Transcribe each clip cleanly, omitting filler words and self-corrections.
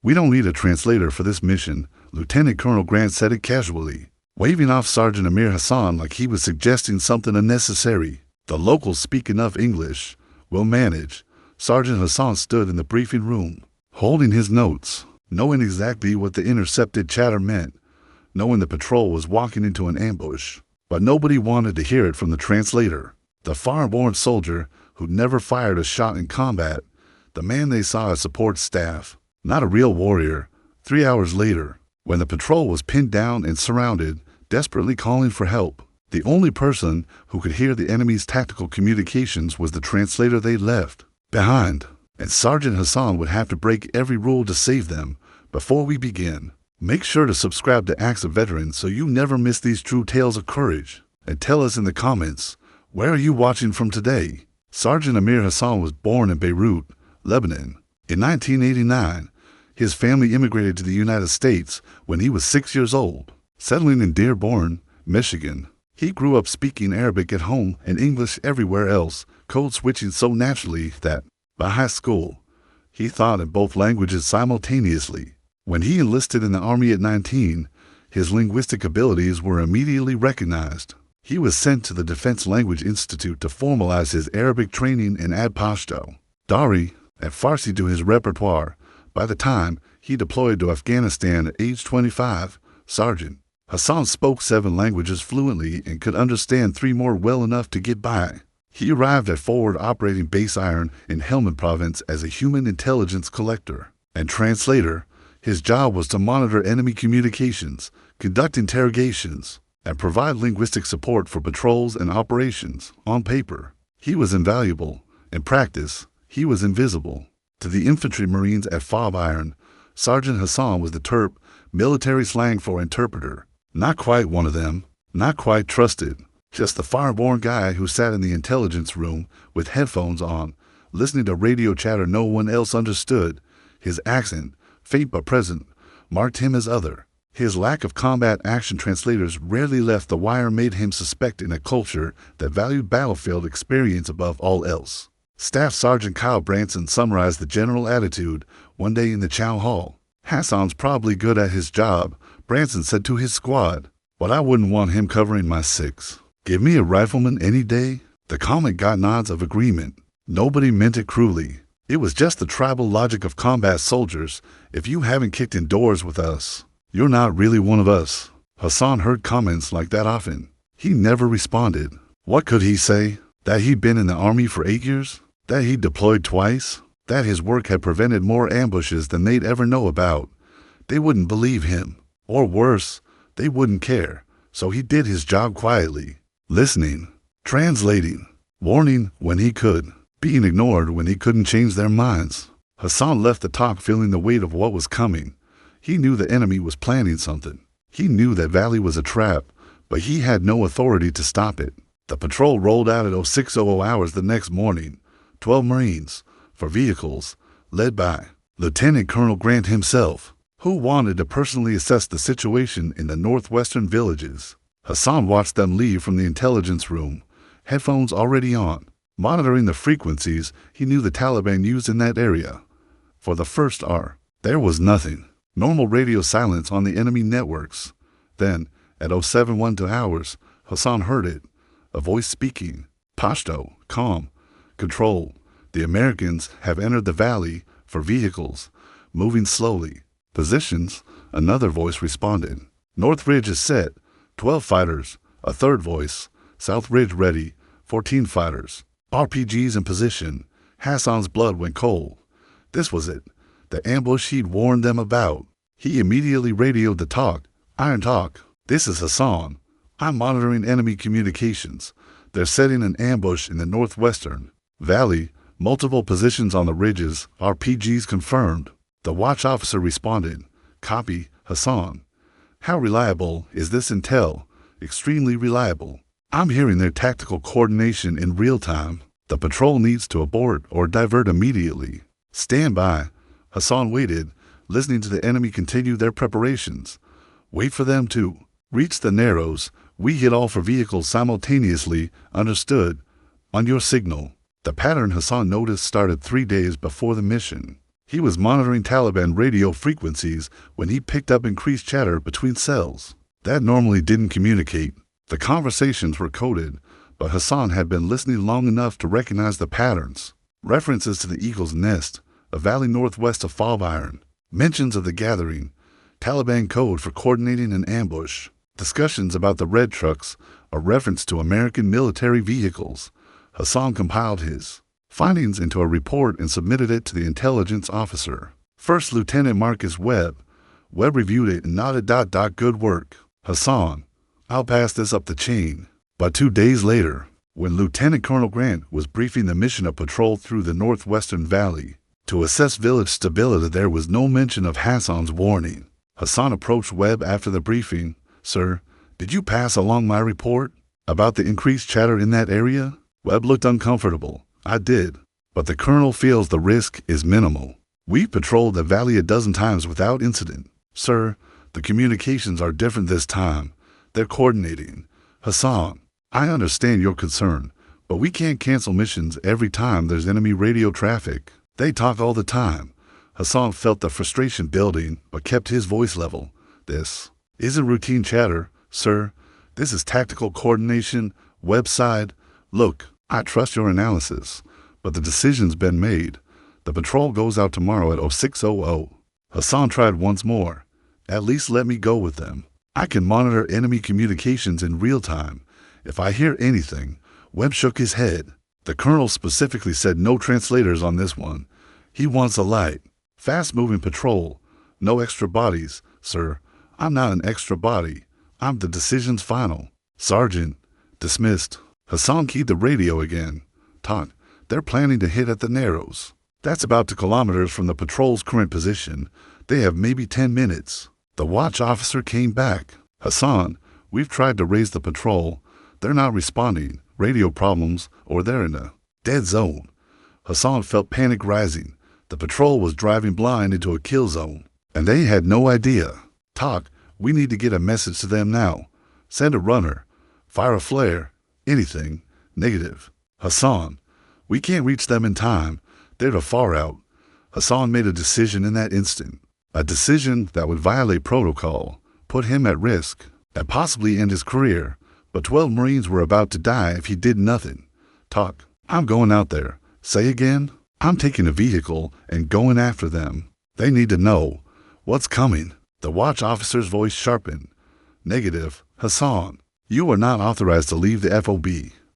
"We don't need a translator for this mission," Lieutenant Colonel Grant said it casually, waving off Sergeant Amir Hassan like he was suggesting something unnecessary. "The locals speak enough English. We'll manage." Sergeant Hassan stood in the briefing room, holding his notes, knowing exactly what the intercepted chatter meant, knowing the patrol was walking into an ambush. But nobody wanted to hear it from the translator, the foreign-born soldier who'd never fired a shot in combat, the man they saw as support staff, not a real warrior. 3 hours later, when the patrol was pinned down and surrounded, desperately calling for help, the only person who could hear the enemy's tactical communications was the translator they left behind, and Sergeant Hassan would have to break every rule to save them. Before we begin, make sure to subscribe to Acts of Veterans so you never miss these true tales of courage, and tell us in the comments, where are you watching from today? Sergeant Amir Hassan was born in Beirut, Lebanon. In 1989, his family immigrated to the United States when he was 6 years old, settling in Dearborn, Michigan. He grew up speaking Arabic at home and English everywhere else, code switching so naturally that, by high school, he thought in both languages simultaneously. When he enlisted in the Army at 19, his linguistic abilities were immediately recognized. He was sent to the Defense Language Institute to formalize his Arabic training and add Pashto, Dari, and Farsi to his repertoire. By the time he deployed to Afghanistan at age 25, Sergeant Hassan spoke 7 languages fluently and could understand 3 more well enough to get by. He arrived at Forward Operating Base Iron in Helmand Province as a human intelligence collector and translator. His job was to monitor enemy communications, conduct interrogations, and provide linguistic support for patrols and operations. On paper, he was invaluable. In practice, he was invisible. To the infantry marines at Fob Iron, Sergeant Hassan was the terp, military slang for interpreter. Not quite one of them, not quite trusted. Just the foreign-born guy who sat in the intelligence room with headphones on, listening to radio chatter no one else understood. His accent, faint but present, marked him as other. His lack of combat action translators rarely left the wire made him suspect in a culture that valued battlefield experience above all else. Staff Sergeant Kyle Branson summarized the general attitude one day in the Chow Hall. "Hassan's probably good at his job," Branson said to his squad, "but I wouldn't want him covering my 6. Give me a rifleman any day." The comment got nods of agreement. Nobody meant it cruelly. It was just the tribal logic of combat soldiers. If you haven't kicked in doors with us, you're not really one of us. Hassan heard comments like that often. He never responded. What could he say? That he'd been in the Army for 8 years? That he'd deployed twice? That his work had prevented more ambushes than they'd ever know about? They wouldn't believe him. Or worse, they wouldn't care. So he did his job quietly. Listening, translating, warning when he could, being ignored when he couldn't change their minds. Hassan left the talk feeling the weight of what was coming. He knew the enemy was planning something. He knew that Valley was a trap, but he had no authority to stop it. The patrol rolled out at 0600 hours the next morning, 12 Marines, for vehicles, led by Lieutenant Colonel Grant himself, who wanted to personally assess the situation in the northwestern villages. Hassan watched them leave from the intelligence room, headphones already on, monitoring the frequencies he knew the Taliban used in that area. For the first hour, there was nothing. Normal radio silence on the enemy networks. Then, at 0712 hours, Hassan heard it. A voice speaking. Pashto, calm, control. The Americans have entered the valley for vehicles, moving slowly. Positions, another voice responded. North Ridge is set. 12 fighters, a third voice. South Ridge ready, 14 fighters. RPGs in position. Hassan's blood went cold. This was it, the ambush he'd warned them about. He immediately radioed the talk. Iron Talk, this is Hassan. I'm monitoring enemy communications. They're setting an ambush in the northwestern valley, multiple positions on the ridges, RPGs confirmed. The watch officer responded, copy, Hassan. How reliable is this intel? Extremely reliable. I'm hearing their tactical coordination in real time. The patrol needs to abort or divert immediately. Stand by. Hassan waited, listening to the enemy continue their preparations. Wait for them to reach the Narrows. We hit all for vehicles simultaneously. Understood. On your signal. The pattern Hassan noticed started 3 days before the mission. He was monitoring Taliban radio frequencies when he picked up increased chatter between cells. That normally didn't communicate. The conversations were coded, but Hassan had been listening long enough to recognize the patterns. References to the Eagle's Nest, a valley northwest of Fog Iron, mentions of the gathering, Taliban code for coordinating an ambush, discussions about the red trucks, a reference to American military vehicles. Hassan compiled his findings into a report and submitted it to the intelligence officer. First Lieutenant Marcus Webb. Webb reviewed it and nodded. Good work, Hassan. I'll pass this up the chain. But 2 days later, when Lieutenant Colonel Grant was briefing the mission of patrol through the northwestern valley to assess village stability, there was no mention of Hassan's warning. Hassan approached Webb after the briefing. Sir, did you pass along my report about the increased chatter in that area? Webb looked uncomfortable. I did, but the colonel feels the risk is minimal. We patrolled the valley a dozen times without incident. Sir, the communications are different this time. They're coordinating. Hassan, I understand your concern, but we can't cancel missions every time there's enemy radio traffic. They talk all the time. Hassan felt the frustration building, but kept his voice level. This isn't routine chatter, sir. This is tactical coordination, website. Look, I trust your analysis, but the decision's been made. The patrol goes out tomorrow at 0600. Hassan tried once more. At least let me go with them. I can monitor enemy communications in real time. If I hear anything. Webb shook his head. The colonel specifically said no translators on this one. He wants a light, fast-moving patrol. No extra bodies, sir. I'm not an extra body. I'm the decision's final. Sergeant, dismissed. Hassan keyed the radio again. Talk. They're planning to hit at the Narrows. That's about 2 kilometers from the patrol's current position. They have maybe 10 minutes. The watch officer came back. Hassan, we've tried to raise the patrol. They're not responding. Radio problems, or they're in a dead zone. Hassan felt panic rising. The patrol was driving blind into a kill zone, and they had no idea. Talk, we need to get a message to them now. Send a runner. Fire a flare. Anything. Negative. Hassan, we can't reach them in time. They're too far out. Hassan made a decision in that instant. A decision that would violate protocol, put him at risk, and possibly end his career. But 12 Marines were about to die if he did nothing. Talk. I'm going out there. Say again? I'm taking a vehicle and going after them. They need to know what's coming. The watch officer's voice sharpened. Negative. Hassan, you are not authorized to leave the FOB.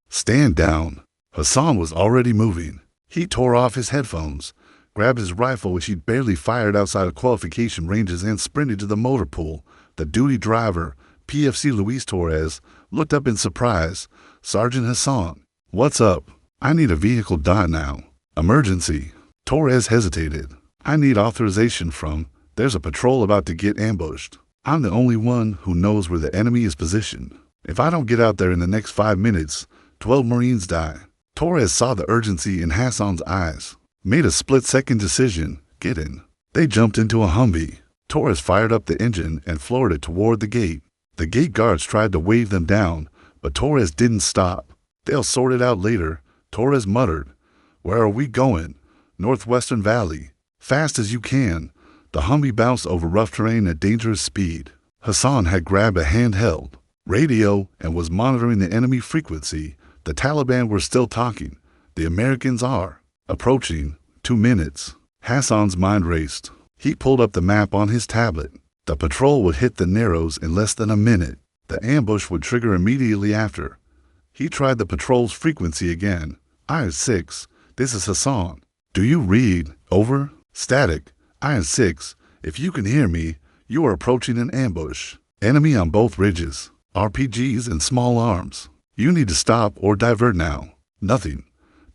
Stand down. Hassan was already moving. He tore off his headphones, grabbed his rifle, which he'd barely fired outside of qualification ranges, and sprinted to the motor pool. The duty driver, PFC Luis Torres, looked up in surprise. Sergeant Hassan, what's up? I need a vehicle now. Emergency. Torres hesitated. I need authorization from. There's a patrol about to get ambushed. I'm the only one who knows where the enemy is positioned. If I don't get out there in the next 5 minutes, 12 Marines die. Torres saw the urgency in Hassan's eyes. Made a split-second decision. Get in. They jumped into a Humvee. Torres fired up the engine and floored it toward the gate. The gate guards tried to wave them down, but Torres didn't stop. They'll sort it out later, Torres muttered. Where are we going? Northwestern Valley. Fast as you can. The Humvee bounced over rough terrain at dangerous speed. Hassan had grabbed a handheld radio and was monitoring the enemy frequency. The Taliban were still talking. The Americans are approaching. 2 minutes. Hassan's mind raced. He pulled up the map on his tablet. The patrol would hit the Narrows in less than a minute. The ambush would trigger immediately after. He tried the patrol's frequency again. Iron 6, this is Hassan. Do you read? Over. Static. Iron 6, if you can hear me, you are approaching an ambush. Enemy on both ridges. RPGs and small arms. You need to stop or divert now. Nothing.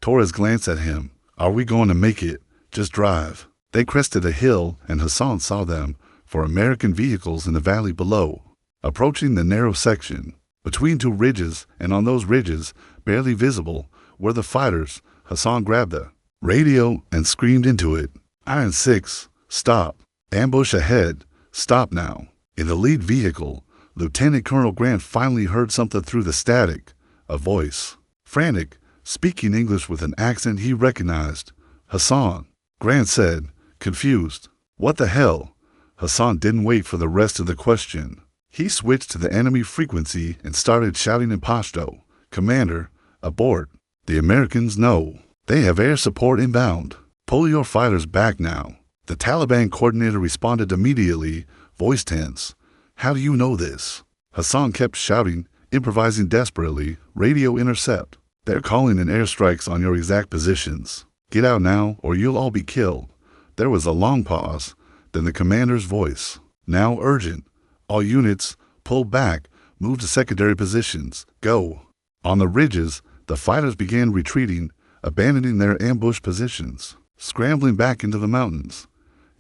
Torres glanced at him. Are we going to make it? Just drive. They crested a hill and Hassan saw them for American vehicles in the valley below, approaching the narrow section. Between 2 ridges, and on those ridges, barely visible, were the fighters. Hassan grabbed the radio and screamed into it. Iron 6, stop. Ambush ahead. Stop now. In the lead vehicle, Lieutenant Colonel Grant finally heard something through the static. A voice. Frantic, speaking English with an accent he recognized. Hassan. Grant said, confused. What the hell? Hassan didn't wait for the rest of the question. He switched to the enemy frequency and started shouting in Pashto, "Commander, abort. The Americans know. They have air support inbound. Pull your fighters back now." The Taliban coordinator responded immediately, voice tense. "How do you know this?" Hassan kept shouting, improvising desperately, "Radio intercept. They're calling in airstrikes on your exact positions. Get out now or you'll all be killed." There was a long pause, then the commander's voice. "Now urgent. All units, pull back, move to secondary positions, go." On the ridges, the fighters began retreating, abandoning their ambush positions, scrambling back into the mountains.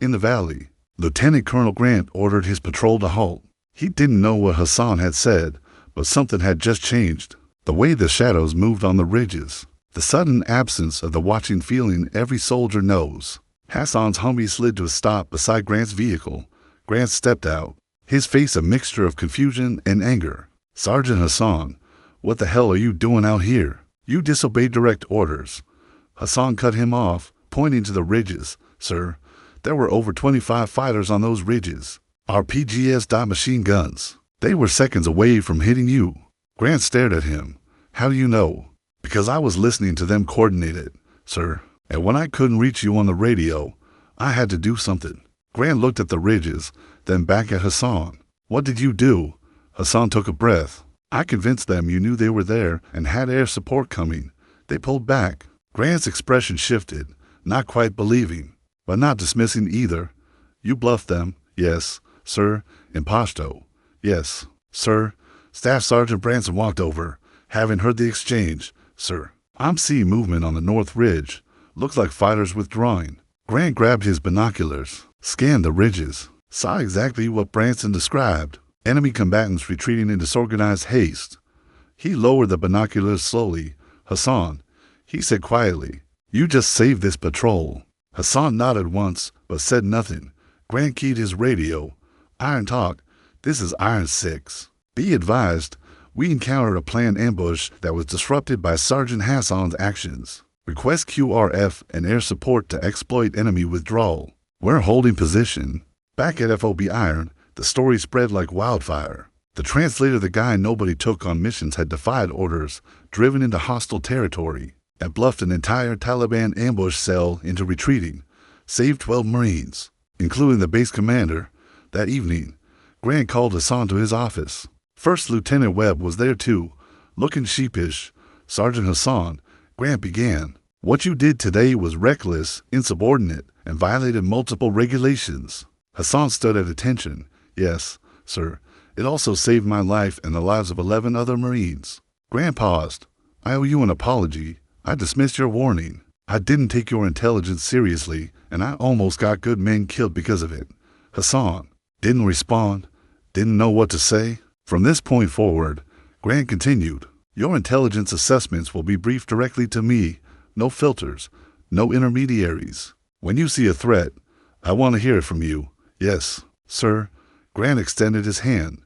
In the valley, Lieutenant Colonel Grant ordered his patrol to halt. He didn't know what Hassan had said, but something had just changed. The way the shadows moved on the ridges, the sudden absence of the watching feeling every soldier knows. Hassan's Humvee slid to a stop beside Grant's vehicle. Grant stepped out, his face a mixture of confusion and anger. "Sergeant Hassan, what the hell are you doing out here? You disobeyed direct orders." Hassan cut him off, pointing to the ridges. "Sir, there were over 25 fighters on those ridges. RPGs machine guns. They were seconds away from hitting you." Grant stared at him. "How do you know?" "Because I was listening to them coordinate it, sir. And when I couldn't reach you on the radio, I had to do something." Grant looked at the ridges, then back at Hassan. "What did you do?" Hassan took a breath. "I convinced them you knew they were there and had air support coming. They pulled back." Grant's expression shifted, not quite believing, but not dismissing either. "You bluffed them." "Yes, sir." "In Pashto." "Yes, sir." Staff Sergeant Branson walked over. "Haven't heard the exchange, sir. I'm seeing movement on the north ridge. Looks like fighters withdrawing." Grant grabbed his binoculars, scanned the ridges, saw exactly what Branson described. Enemy combatants retreating in disorganized haste. He lowered the binoculars slowly. "Hassan," he said quietly, "you just saved this patrol." Hassan nodded once, but said nothing. Grant keyed his radio. "Iron Talk, this is Iron 6. Be advised, we encountered a planned ambush that was disrupted by Sergeant Hassan's actions. Request QRF and air support to exploit enemy withdrawal. We're holding position." Back at FOB Iron, the story spread like wildfire. The translator, the guy nobody took on missions, had defied orders, driven into hostile territory, and bluffed an entire Taliban ambush cell into retreating, saved 12 Marines, including the base commander. That evening, Grant called Hassan to his office. First Lieutenant Webb was there too, looking sheepish. "Sergeant Hassan," Grant began, "what you did today was reckless, insubordinate, and violated multiple regulations." Hassan stood at attention. "Yes, sir. It also saved my life and the lives of 11 other Marines." Grant paused. "I owe you an apology. I dismissed your warning. I didn't take your intelligence seriously, and I almost got good men killed because of it." Hassan didn't respond, didn't know what to say. From this point forward, Grant continued, "Your intelligence assessments will be briefed directly to me. No filters, no intermediaries. When you see a threat, I want to hear it from you." "Yes, sir." Grant extended his hand.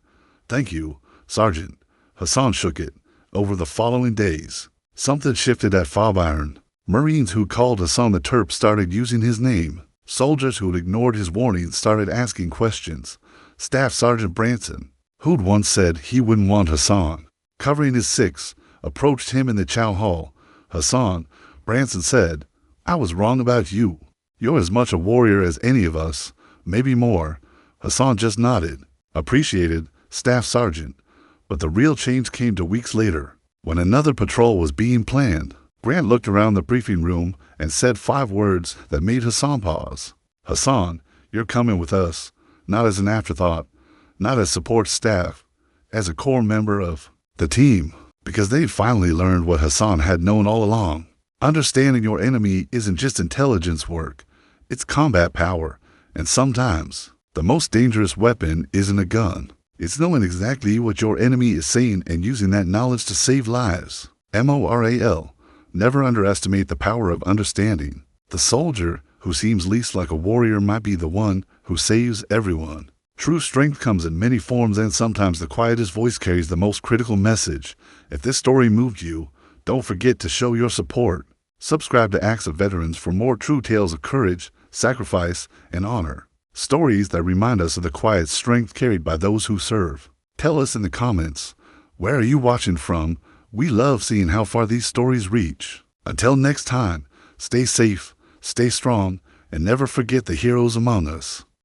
"Thank you, Sergeant." Hassan shook it. Over the following days, something shifted at FOB Iron. Marines who called Hassan the Terp started using his name. Soldiers who'd ignored his warnings started asking questions. Staff Sergeant Branson, who'd once said he wouldn't want Hassan, covering his 6, approached him in the chow hall. "Hassan," Branson said, "I was wrong about you. You're as much a warrior as any of us, maybe more." Hassan just nodded. "Appreciated, Staff Sergeant." But the real change came 2 weeks later, when another patrol was being planned. Grant looked around the briefing room and said 5 words that made Hassan pause. "Hassan, you're coming with us, not as an afterthought, not as support staff, as a core member of the team." Because they'd finally learned what Hassan had known all along. Understanding your enemy isn't just intelligence work, it's combat power, and sometimes the most dangerous weapon isn't a gun. It's knowing exactly what your enemy is saying and using that knowledge to save lives. MORAL. Never underestimate the power of understanding. The soldier who seems least like a warrior might be the one who saves everyone. True strength comes in many forms, and sometimes the quietest voice carries the most critical message. If this story moved you, don't forget to show your support. Subscribe to Acts of Veterans for more true tales of courage, sacrifice, and honor. Stories that remind us of the quiet strength carried by those who serve. Tell us in the comments, where are you watching from? We love seeing how far these stories reach. Until next time, stay safe, stay strong, and never forget the heroes among us.